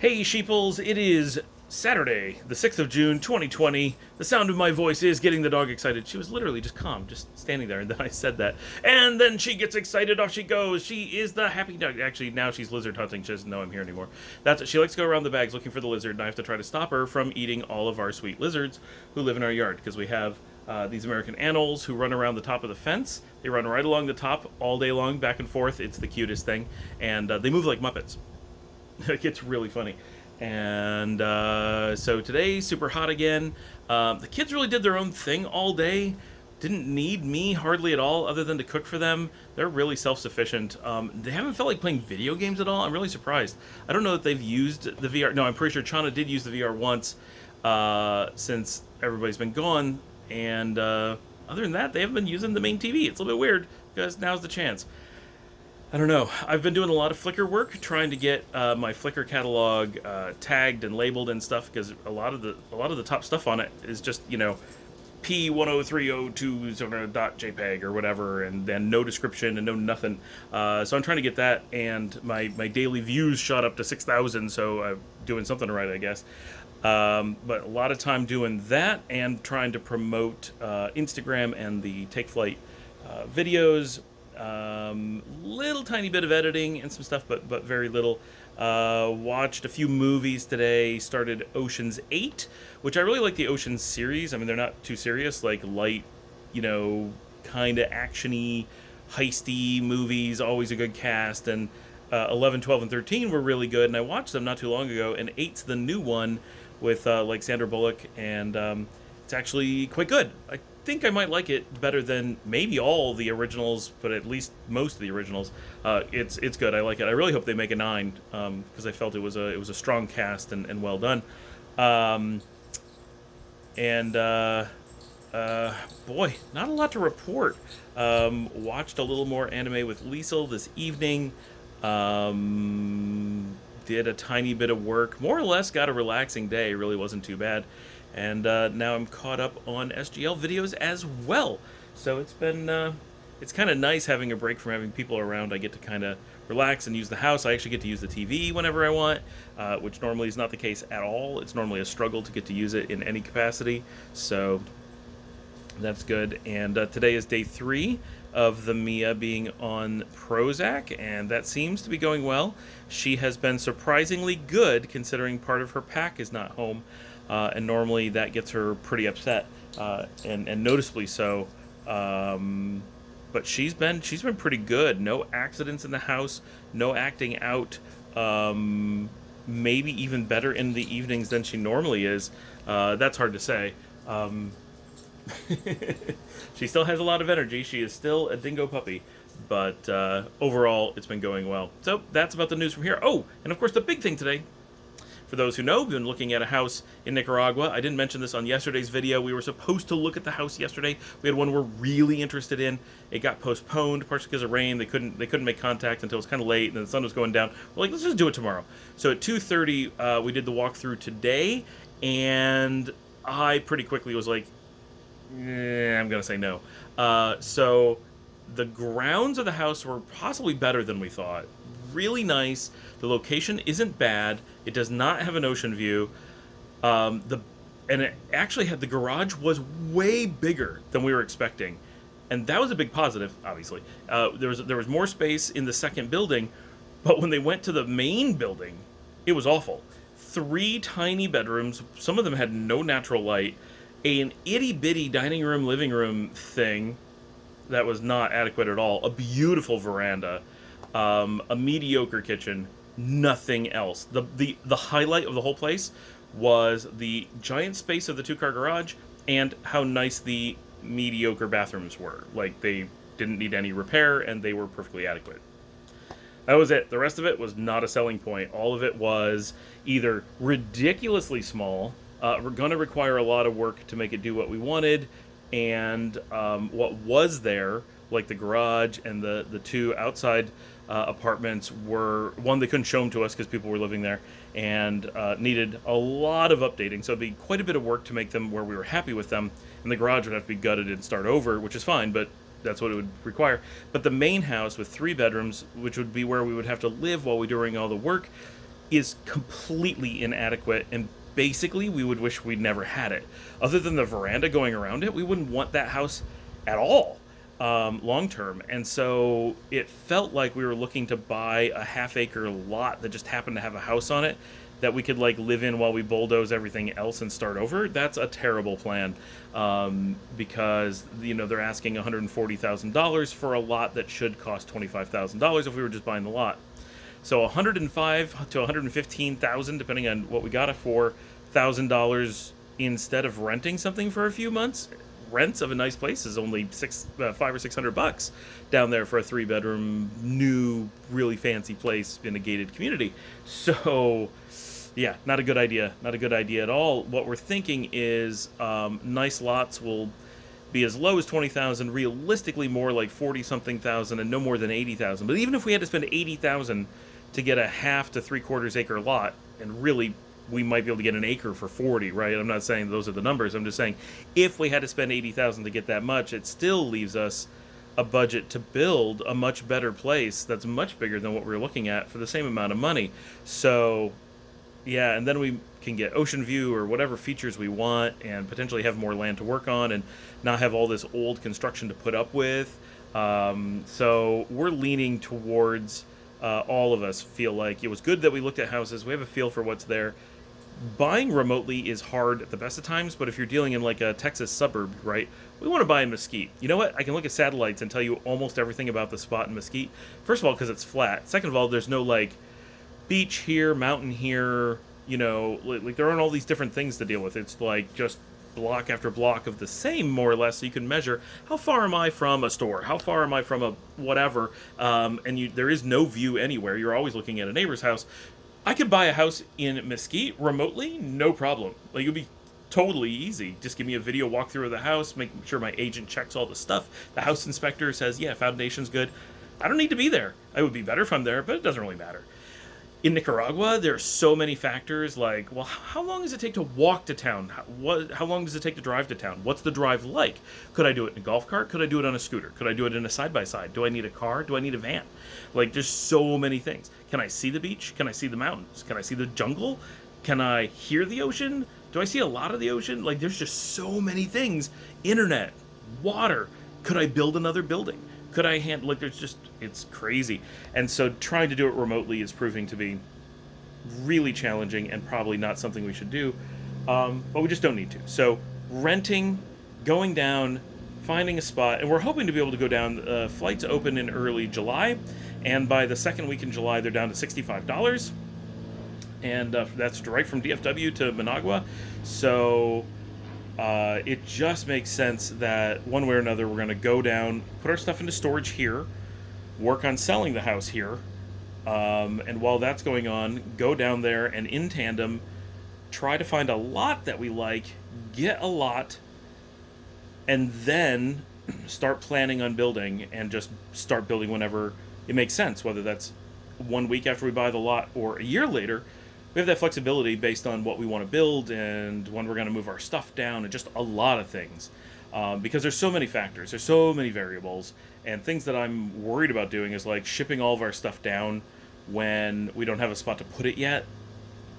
Hey sheeples, it is Saturday, the 6th of June, 2020. The sound of my voice is getting the dog excited. She was literally just calm, just standing there, and then I said that. And then she gets excited, off she goes. She is the happy dog. Actually, now she's lizard hunting. She doesn't know I'm here anymore. That's it. She likes to go around the bags looking for the lizard, and I have to try to stop her from eating all of our sweet lizards who live in our yard, because we have these American anoles who run around the top of the fence. They run right along the top all day long, back and forth. It's the cutest thing. And they move like Muppets. It gets really funny. And so today, super hot again. The kids really did their own thing all day. Didn't need me hardly at all, other than to cook for them. They're really self-sufficient. They haven't felt like playing video games at all. I'm really surprised. I don't know that they've used the VR. No, I'm pretty sure Chana did use the VR once since everybody's been gone. And other than that, they haven't been using the main TV. It's a little bit weird, because now's the chance. I don't know. I've been doing a lot of Flickr work, trying to get my Flickr catalog tagged and labeled and stuff, because a lot of the top stuff on it is just, P10302.jpg or whatever, and then no description and no nothing. So I'm trying to get that, and my daily views shot up to 6,000, so I'm doing something right, I guess. But a lot of time doing that and trying to promote Instagram and the Take Flight videos. Little tiny bit of editing and some stuff, but very little. Watched a few movies today. Started Ocean's 8, which I really like the Ocean's series. I mean, they're not too serious, like light, kind of actiony, heisty movies. Always a good cast. And 11, 12, and 13 were really good, and I watched them not too long ago. And 8's the new one with like Sandra Bullock, and it's actually quite good. I think I might like it better than maybe all the originals, but at least most of the originals. It's good. I like it. I really hope they make a 9, because I felt it was a strong cast and well done. Boy, not a lot to report. Watched a little more anime with Liesel this evening. Did a tiny bit of work. More or less got a relaxing day. It really wasn't too bad. And now I'm caught up on SGL videos as well. So it's been, it's kind of nice having a break from having people around. I get to kind of relax and use the house. I actually get to use the TV whenever I want, which normally is not the case at all. It's normally a struggle to get to use it in any capacity. So that's good. And today is day 3 of the Mia being on Prozac, and that seems to be going well. She has been surprisingly good, considering part of her pack is not home. And normally that gets her pretty upset, and noticeably so. But she's been pretty good. No accidents in the house, no acting out. Maybe even better in the evenings than she normally is. That's hard to say. She still has a lot of energy. She is still a dingo puppy. But overall, it's been going well. So that's about the news from here. Oh, and of course the big thing today, for those who know, we've been looking at a house in Nicaragua. I didn't mention this on yesterday's video. We were supposed to look at the house yesterday. We had one we're really interested in. It got postponed, partially because of rain. They couldn't make contact until it was kind of late, and then the sun was going down. We're like, let's just do it tomorrow. So at 2:30, we did the walkthrough today, and I pretty quickly was like, I'm gonna say no. So the grounds of the house were possibly better than we thought. Really nice. The location isn't bad. It does not have an ocean view. And it actually had, the garage was way bigger than we were expecting, and that was a big positive. Obviously, there was more space in the second building, but when they went to the main building, it was awful. 3 tiny bedrooms. Some of them had no natural light. An itty bitty dining room, living room thing that was not adequate at all. A beautiful veranda. A mediocre kitchen, nothing else. The highlight of the whole place was the giant space of the 2-car garage and how nice the mediocre bathrooms were. Like, they didn't need any repair and they were perfectly adequate. That was it. The rest of it was not a selling point. All of it was either ridiculously small, we're going to require a lot of work to make it do what we wanted, and what was there, like the garage and the 2 outside apartments, were, one, they couldn't show them to us because people were living there, and needed a lot of updating. So it'd be quite a bit of work to make them where we were happy with them, and the garage would have to be gutted and start over, which is fine, but that's what it would require. But the main house with 3 bedrooms, which would be where we would have to live while we're doing all the work, is completely inadequate, and basically we would wish we'd never had it. Other than the veranda going around it, we wouldn't want that house at all, long term. And so it felt like we were looking to buy a half-acre lot that just happened to have a house on it that we could like live in while we bulldoze everything else and start over. That's a terrible plan, because they're asking $140,000 for a lot that should cost $25,000 if we were just buying the lot. So 105 to 115,000, depending on what we got it for, $1,000 instead of renting something for a few months. Rents of a nice place is only $500 or $600 down there for a 3-bedroom, new, really fancy place in a gated community. So, yeah, not a good idea. Not a good idea at all. What we're thinking is nice lots will be as low as 20,000, realistically more like 40 something thousand, and no more than 80,000. But even if we had to spend 80,000 to get a half to 3/4 acre lot, and really we might be able to get an acre for 40, right? I'm not saying those are the numbers. I'm just saying if we had to spend 80,000 to get that much, it still leaves us a budget to build a much better place that's much bigger than what we're looking at for the same amount of money. So yeah, and then we can get ocean view or whatever features we want, and potentially have more land to work on, and not have all this old construction to put up with. So we're leaning towards, all of us feel like it was good that we looked at houses. We have a feel for what's there. Buying remotely is hard at the best of times, but if you're dealing in like a Texas suburb, right, we want to buy in Mesquite. You know what? I can look at satellites and tell you almost everything about the spot in Mesquite. First of all, because it's flat. Second of all, there's no like beach here, mountain here, like there aren't all these different things to deal with. It's like just block after block of the same, more or less, so you can measure how far am I from a store, how far am I from a whatever, and there is no view anywhere. You're always looking at a neighbor's house. I could buy a house in Mesquite remotely, no problem. Like, it would be totally easy. Just give me a video walkthrough of the house, make sure my agent checks all the stuff. The house inspector says, yeah, foundation's good. I don't need to be there. It would be better if I'm there, but it doesn't really matter. In Nicaragua, there are so many factors, like, well, how long does it take to walk to town? How long does it take to drive to town? What's the drive like? Could I do it in a golf cart? Could I do it on a scooter? Could I do it in a side-by-side? Do I need a car? Do I need a van? Like, there's so many things. Can I see the beach? Can I see the mountains? Can I see the jungle? Can I hear the ocean? Do I see a lot of the ocean? Like, there's just so many things. Internet, water. Could I build another building? Could I handle, like, it's crazy. And so trying to do it remotely is proving to be really challenging and probably not something we should do, but we just don't need to. So renting, going down, finding a spot, and we're hoping to be able to go down. Flights open in early July, and by the second week in July, they're down to $65. And that's right from DFW to Managua. So it just makes sense that one way or another we're going to go down, put our stuff into storage here, work on selling the house here, and while that's going on, go down there and in tandem try to find a lot that we like, get a lot, and then start planning on building, and just start building whenever it makes sense, whether that's 1 week after we buy the lot or a year later. We have that flexibility based on what we want to build and when we're going to move our stuff down, and just a lot of things. Because there's so many factors, there's so many variables, and things that I'm worried about doing is like shipping all of our stuff down when we don't have a spot to put it yet.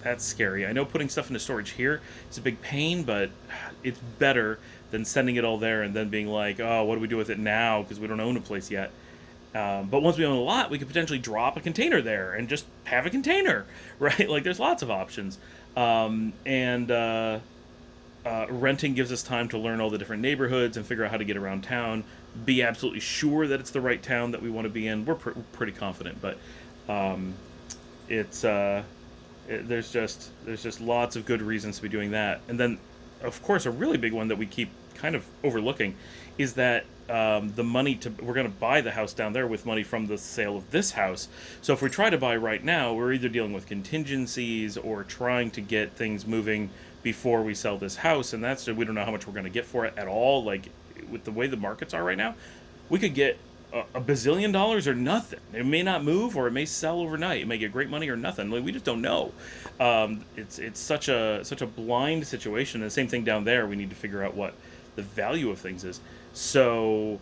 That's scary. I know putting stuff into storage here is a big pain, but it's better than sending it all there and then being like, oh, what do we do with it now because we don't own a place yet. But once we own a lot, we could potentially drop a container there and just have a container, right? Like, there's lots of options. Renting gives us time to learn all the different neighborhoods and figure out how to get around town, be absolutely sure that it's the right town that we want to be in. We're pretty confident, but there's just lots of good reasons to be doing that. And then, of course, a really big one that we keep kind of overlooking is that we're going to buy the house down there with money from the sale of this house. So if we try to buy right now, we're either dealing with contingencies or trying to get things moving before we sell this house, and we don't know how much we're going to get for it at all. Like, with the way the markets are right now, we could get a bazillion dollars or nothing. It may not move, or it may sell overnight. It may get great money or nothing. Like, we just don't know. It's such a blind situation. And the same thing down there. We need to figure out what the value of things is. So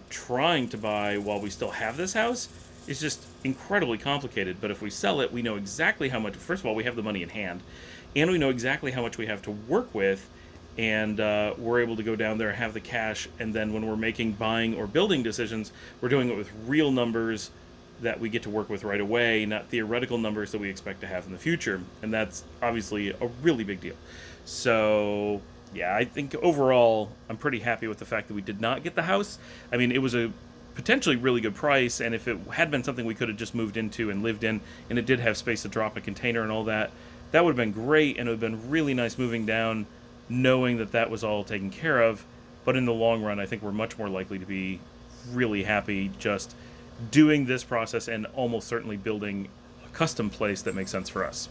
trying to buy while we still have this house is just incredibly complicated. But if we sell it, we know exactly how much. First of all, we have the money in hand, and we know exactly how much we have to work with, and we're able to go down there, have the cash, and then when we're making buying or building decisions, we're doing it with real numbers that we get to work with right away, not theoretical numbers that we expect to have in the future. And that's obviously a really big deal. So, yeah, I think overall, I'm pretty happy with the fact that we did not get the house. I mean, it was a potentially really good price, and if it had been something we could have just moved into and lived in, and it did have space to drop a container and all that, that would have been great, and it would have been really nice moving down knowing that that was all taken care of. But in the long run, I think we're much more likely to be really happy just doing this process and almost certainly building a custom place that makes sense for us.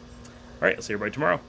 All right, I'll see everybody tomorrow.